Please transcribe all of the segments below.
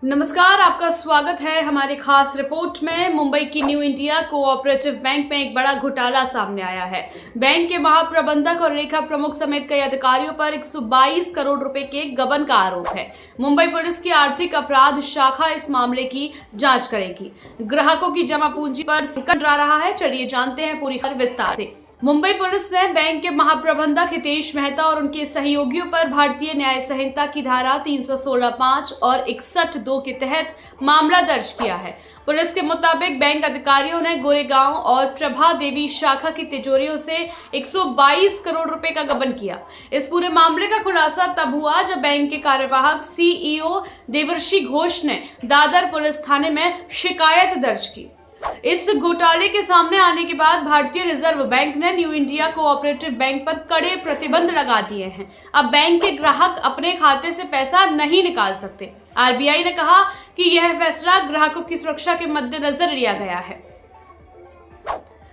नमस्कार, आपका स्वागत है हमारी खास रिपोर्ट में। मुंबई की न्यू इंडिया कोऑपरेटिव बैंक में एक बड़ा घोटाला सामने आया है। बैंक के महाप्रबंधक और लेखा प्रमुख समेत कई अधिकारियों पर 122 करोड़ रुपए के गबन का आरोप है। मुंबई पुलिस की आर्थिक अपराध शाखा इस मामले की जांच करेगी। ग्राहकों की जमा पूंजी पर संकट मंडरा रहा है। चलिए जानते हैं पूरी खबर विस्तार से। मुंबई पुलिस ने बैंक के महाप्रबंधक हितेश मेहता और उनके सहयोगियों पर भारतीय न्याय संहिता की धारा 316(5) और 61(2) के तहत मामला दर्ज किया है। पुलिस के मुताबिक बैंक अधिकारियों ने गोरेगांव और प्रभा देवी शाखा की तिजोरियों से 122 करोड़ रुपए का गबन किया। इस पूरे मामले का खुलासा तब हुआ जब बैंक के कार्यवाहक सीईओ देवर्षि घोष ने दादर पुलिस थाने में शिकायत दर्ज की। इस घोटाले के सामने आने के बाद भारतीय रिजर्व बैंक ने न्यू इंडिया कोऑपरेटिव बैंक पर कड़े प्रतिबंध लगा दिए हैं। अब बैंक के ग्राहक अपने खाते से पैसा नहीं निकाल सकते। आरबीआई ने कहा कि यह फैसला ग्राहकों की सुरक्षा के मद्देनजर लिया गया है।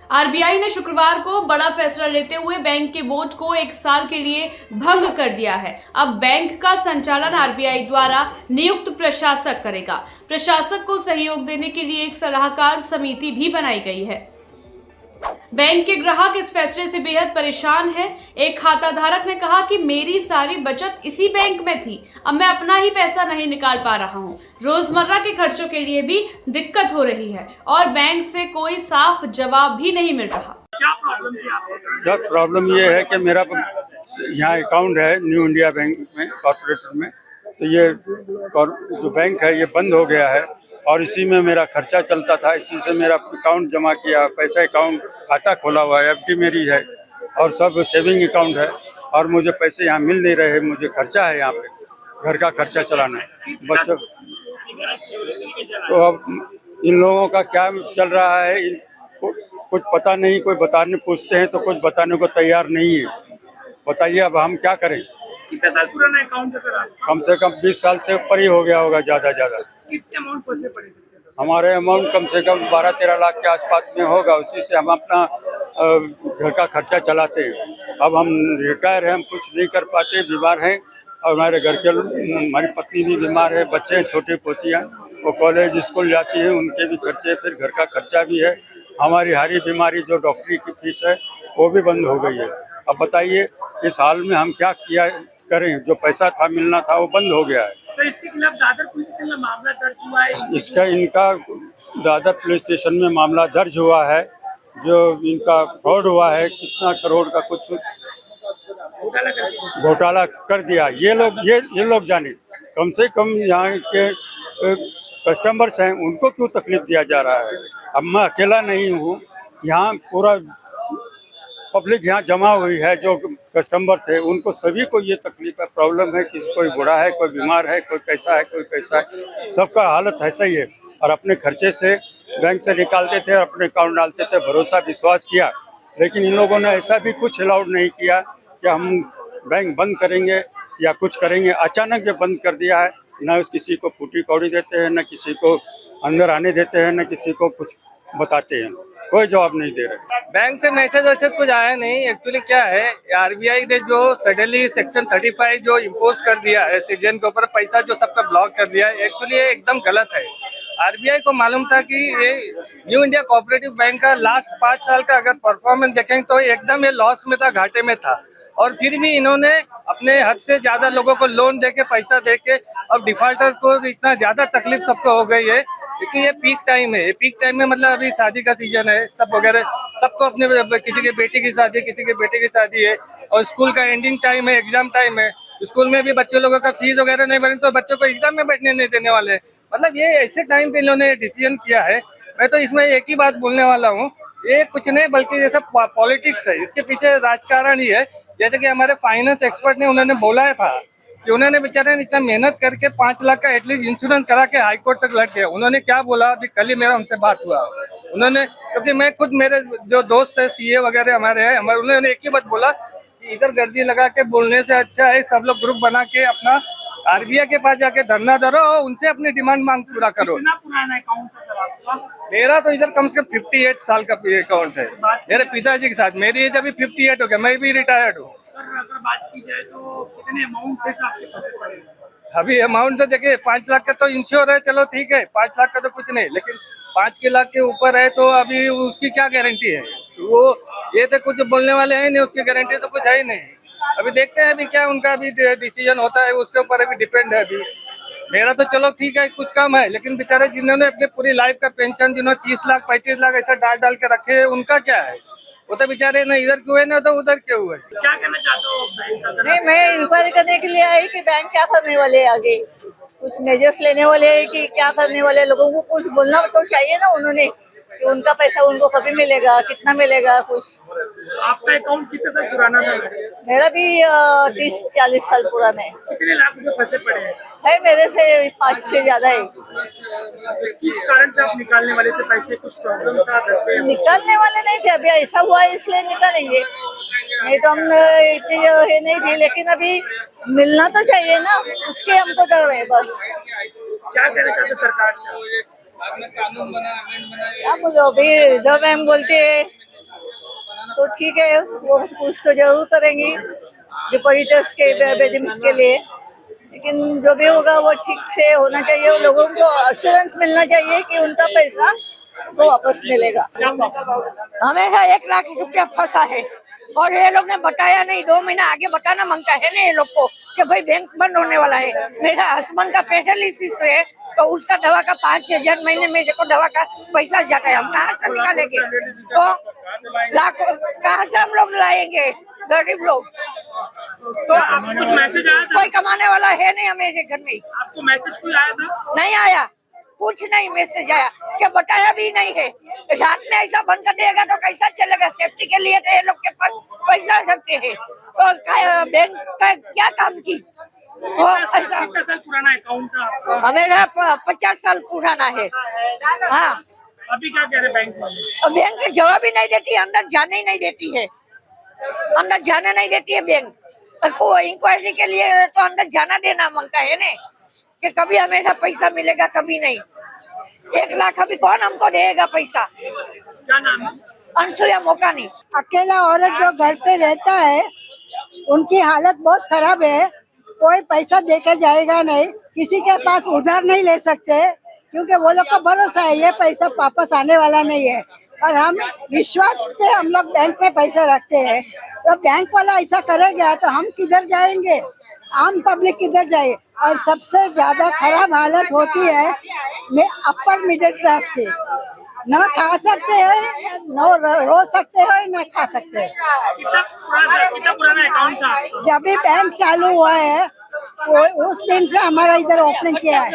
आरबीआई ने शुक्रवार को बड़ा फैसला लेते हुए बैंक के बोर्ड को 1 साल के लिए भंग कर दिया है। अब बैंक का संचालन आरबीआई द्वारा नियुक्त प्रशासक करेगा। प्रशासक को सहयोग देने के लिए एक सलाहकार समिति भी बनाई गई है। बैंक के ग्राहक इस फैसले से बेहद परेशान हैं। एक खाता धारक ने कहा कि मेरी सारी बचत इसी बैंक में थी, अब मैं अपना ही पैसा नहीं निकाल पा रहा हूँ। रोजमर्रा के खर्चों के लिए भी दिक्कत हो रही है और बैंक से कोई साफ जवाब भी नहीं मिल रहा। क्या प्रॉब्लम थी आपको? सर प्रॉब्लम ये है कि मेरा यहाँ अकाउंट है न्यू इंडिया बैंक में कॉर्पोरेटर में, तो ये जो बैंक है ये बंद हो गया है और इसी में मेरा खर्चा चलता था। इसी से मेरा अकाउंट जमा किया, पैसा अकाउंट खाता खोला हुआ है, एफडी मेरी है और सब सेविंग अकाउंट है और मुझे पैसे यहाँ मिल नहीं रहे। मुझे खर्चा है यहाँ पे, घर का खर्चा चलाना है बच्चों। तो अब इन लोगों का क्या चल रहा है कुछ पता नहीं। कोई बताने पूछते हैं तो कुछ बताने को तैयार नहीं है। बताइए अब हम क्या करें। कितने साल पुराना अकाउंट है सर आपका? कम से कम 20 साल से ऊपर ही हो गया होगा, ज़्यादा। कितने अमाउंट पैसे पड़े थे? हमारे अमाउंट कम से कम 12-13 लाख के आसपास में होगा। उसी से हम अपना घर का खर्चा चलाते हैं। अब हम रिटायर हैं, हम कुछ नहीं कर पाते, बीमार हैं और हमारे घर के हमारी पत्नी भी बीमार है, बच्चे हैं, छोटी पोतियाँ, वो कॉलेज स्कूल जाती हैं, उनके भी खर्चे, फिर घर का खर्चा भी है। हमारी हारी बीमारी जो डॉक्टरी की फीस है वो भी बंद हो गई है। अब बताइए इस हाल में हम क्या किया करें। जो पैसा था मिलना था वो बंद हो गया है। सर इसके खिलाफ दादर पुलिस स्टेशन में मामला दर्ज हुआ है। इनका दादर पुलिस स्टेशन में मामला दर्ज हुआ है। जो इनका फ्रॉड हुआ है, कितना करोड़ का कुछ घोटाला कर दिया। ये लोग जाने। कम से कम यहाँ के कस्टमर्स हैं, उनको क्यों तकलीफ दिया जा रहा है। अब मैं अकेला नहीं हूँ, यहाँ पूरा पब्लिक यहाँ जमा हुई है। जो कस्टमर थे उनको सभी को ये तकलीफ है, प्रॉब्लम है। किसी कोई बूढ़ा है, कोई बीमार है, कोई कैसा है, कोई कैसा है, सबका हालत ऐसा ही है। और अपने खर्चे से बैंक से निकालते थे, अपने अकाउंट डालते थे, भरोसा विश्वास किया। लेकिन इन लोगों ने ऐसा भी कुछ अलाउड नहीं किया कि हम बैंक बंद करेंगे या कुछ करेंगे। अचानक ये बंद कर दिया है। न किसी को फूटी कौड़ी देते हैं, न किसी को अंदर आने देते हैं, न किसी को कुछ बताते हैं। कोई जवाब नहीं दे रहे। बैंक से मैसेज वैसेज कुछ आया नहीं। एक्चुअली क्या है, आरबीआई ने जो सडनली सेक्शन 35 जो इम्पोज कर दिया है सिटीजन के ऊपर, पैसा जो सबका ब्लॉक कर दिया है, एक्चुअली ये एकदम गलत है। आरबीआई को मालूम था कि ये न्यू इंडिया कोऑपरेटिव बैंक का लास्ट 5 साल का अगर परफॉर्मेंस देखेंगे तो एकदम ये लॉस में था, घाटे में था। और फिर भी इन्होंने अपने हद से ज्यादा लोगों को लोन देके, पैसा देके, अब डिफॉल्टर्स को इतना ज्यादा तकलीफ सबको हो गई है क्योंकि ये पीक टाइम है। पीक टाइम में मतलब अभी शादी का सीजन है, सब वगैरह, सबको अपने किसी के बेटी की शादी, किसी के बेटे की शादी है और स्कूल का एंडिंग टाइम है, एग्जाम टाइम है। स्कूल में भी बच्चे लोगों का फीस वगैरह नहीं भरेंगे तो बच्चों को एग्जाम में बैठने नहीं देने वाले। मतलब ये ऐसे टाइम पे इन्होंने डिसीजन किया है। मैं तो इसमें एक ही बात बोलने वाला हूँ, ये कुछ नहीं बल्कि ये सब पॉलिटिक्स है, इसके पीछे राजकारण ही है। जैसे कि हमारे फाइनेंस एक्सपर्ट ने उन्होंने बोला था कि उन्होंने बेचारे ने इतना मेहनत करके 5 लाख का एटलीस्ट इंश्योरेंस करा के हाईकोर्ट तक लड़ गया। उन्होंने क्या बोला, अभी कल ही मेरा उनसे बात हुआ, उन्होंने, क्योंकि मैं खुद, मेरे जो दोस्त है सीए वगैरह हमारे हैं, उन्होंने एक ही बात बोला कि इधर गर्दी लगा के बोलने से अच्छा है सब लोग ग्रुप बना के अपना आरबीआई के पास जाके धरना धरो और उनसे अपनी डिमांड मांग पूरा करो। कितना पुराना अकाउंट है सर आपका? मेरा तो इधर कम से कम 58 साल का अकाउंट है मेरे पिताजी के साथ। मेरी एज अभी 58 हो गया, मैं भी रिटायर्ड हूँ। सर अगर बात की जाए तो कितने अमाउंट के हिसाब से पैसे पड़े? अभी अमाउंट तो देखिए 5 लाख का तो इंश्योर है, चलो ठीक है, 5 लाख का तो कुछ नहीं, लेकिन 5 लाख के ऊपर है तो अभी उसकी क्या गारंटी है? वो ये तो कुछ बोलने वाले हैं नहीं, उसकी गारंटी तो कुछ है ही नहीं। अभी देखते हैं अभी क्या उनका अभी डिसीजन होता है, उसके ऊपर अभी डिपेंड है। अभी मेरा तो चलो ठीक है, कुछ कम है, लेकिन बेचारे जिन्होंने अपनी पूरी लाइफ का पेंशन जिन्होंने 30 लाख 35 लाख ऐसा डाल के रखे हैं, उनका क्या है? वो तो बेचारे ना इधर क्यों है ना तो उधर क्यों हुए। क्या कहना चाहते हो बैंक का? नहीं, मैं इंक्वायरी करने के लिए आई कि बैंक क्या करने वाले हैं आगे, कुछ मेजर्स लेने वाले हैं कि क्या करने वाले हैं। लोगों को कुछ बोलना तो चाहिए ना उन्होंने कि उनका पैसा उनको कभी मिलेगा, कितना मिलेगा कुछ। आपका अकाउंट कितने साल पुराना था? मेरा भी 30-40 साल पुराना है। कितने लाख रुपए फंसे पड़े हैं? है मेरे से 5-6 ज्यादा है। किस कारण से आप निकालने वाले थे पैसे? कुछ प्रॉब्लम था घर पे? निकालने वाले नहीं थे, अभी ऐसा हुआ है इसलिए निकालेंगे, नहीं तो हम इतनी ये नहीं थी। लेकिन अभी मिलना तो चाहिए ना, उसके हमको डर है बस। क्या कहना चाहते सरकार से? क्या बोलो, अभी रिजर्व बैंक बोलते है तो ठीक है, वो कुछ तो जरूर करेंगी डिपॉजिटर्स के बेनिफिट के लिए, लेकिन जो भी होगा वो ठीक से होना चाहिए। वो लोगों को अश्योरेंस मिलना चाहिए कि उनका पैसा वो वापस मिलेगा। हमेशा 1 लाख रुपया फंसा है और ये लोग ने बताया नहीं, 2 महीना आगे बताना मांगता है ना ये लोग को कि भाई बैंक बंद होने वाला है। मेरा हस्बैंड का पैरालिसिस है तो उसका दवा का 5,000 महीने में देखो दवा का पैसा जाता है, हम कहाँ से निकालेंगे? तो लाखों कहाँ से हम लोग लाएंगे, गरीब लोग? तो कुछ मैसेज आया था? कोई कमाने वाला है नहीं हमारे घर में। आपको मैसेज कोई आया था? नहीं आया, कुछ नहीं मैसेज आया, क्या बताया भी नहीं है। रात में ऐसा बंद कर देगा तो कैसा चलेगा? सेफ्टी के लिए तो ये लोग के पास पैसा रखते हैं, तो बैंक का क्या काम की? वो ऐसा कितना साल पुराना अकाउंट था आपका? हमेरा 50 साल पुराना है। हाँ, अभी क्या कह रहे बैंक वाले? बैंक जवाब ही नहीं देती, अंदर जाने ही नहीं देती है, अंदर जाने नहीं देती है बैंक को। इंक्वायरी के लिए तो अंदर जाना देना मांगता है ना, कि कभी हमेशा पैसा मिलेगा कभी नहीं। 1 लाख अभी कौन हमको देगा पैसा? क्या नाम है? अनसुया मोकानी। अकेला औरत जो घर पे रहता है उनकी हालत बहुत खराब है। कोई पैसा देकर जाएगा नहीं, किसी के पास उधार नहीं ले सकते क्योंकि वो लोग का भरोसा है ये पैसा वापस आने वाला नहीं है। और हम विश्वास से हम लोग बैंक में पैसा रखते हैं, तो बैंक वाला ऐसा करेगा तो हम किधर जाएंगे, आम पब्लिक किधर जाए? और सबसे ज्यादा खराब हालत होती है अपर मिडिल क्लास की। न खा सकते हैं, न रो सकते हैं, न खा सकते हैं। कितना पुराना अकाउंट था आपका? जब भी बैंक चालू हुआ है वो उस दिन से हमारा इधर ओपनिंग किया है,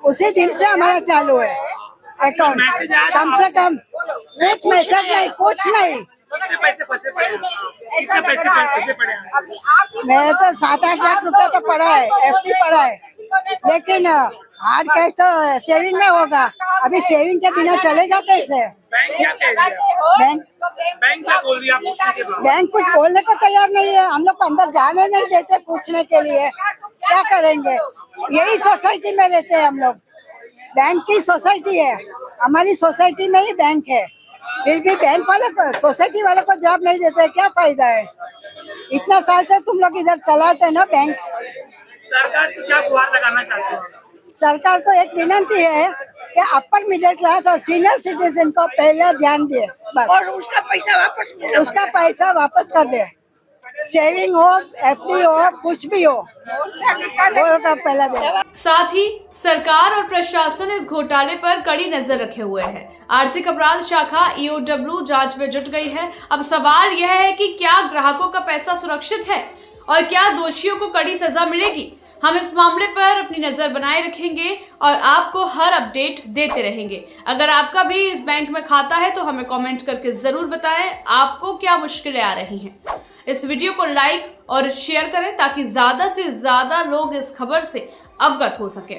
उसी दिन से हमारा चालू है अकाउंट। कम से कम कुछ मैसेज नहीं, कुछ नहीं। कितने पैसे फंसे पड़े हैं? कितने पैसे फंसे पड़े हैं? मेरे तो 7-8 लाख रुपया तो पड़ा है, एफडी पड़ा है, लेकिन हार्ड कैश तो सेविंग में होगा। अभी सेविंग के बिना चलेगा कैसे? बैंक क्या कह रही है? बैंक क्या बोल रही है आप पूछने के बाद? बैंक कुछ बोलने को तैयार नहीं है, हम लोग को अंदर जाने नहीं देते पूछने के लिए। क्या करेंगे? यही सोसाइटी में रहते हैं हम लोग, बैंक की सोसाइटी है, हमारी सोसाइटी में ही बैंक है, फिर भी बैंक वाले को, सोसाइटी वाले को जवाब नहीं देते, क्या फायदा है? इतना साल से तुम लोग इधर चलाते ना बैंक। सरकार से क्या गुहार लगाना चाहते हो? सरकार को एक विनती है कि अपर मिडिल क्लास और सीनियर सिटीजन को पहले ध्यान दे, बस। और उसका पैसा वापस मिले। उसका पैसा वापस कर दे, सेविंग हो, एफडी हो, कुछ भी हो, वो का पहला दे। साथ ही सरकार और प्रशासन इस घोटाले पर कड़ी नजर रखे हुए है। आर्थिक अपराध शाखा EOW जांच में जुट गई है। अब सवाल यह है कि क्या ग्राहकों का पैसा सुरक्षित है और क्या दोषियों को कड़ी सजा मिलेगी। हम इस मामले पर अपनी नजर बनाए रखेंगे और आपको हर अपडेट देते रहेंगे। अगर आपका भी इस बैंक में खाता है तो हमें कमेंट करके जरूर बताएं आपको क्या मुश्किलें आ रही हैं। इस वीडियो को लाइक और शेयर करें ताकि ज्यादा से ज्यादा लोग इस खबर से अवगत हो सके।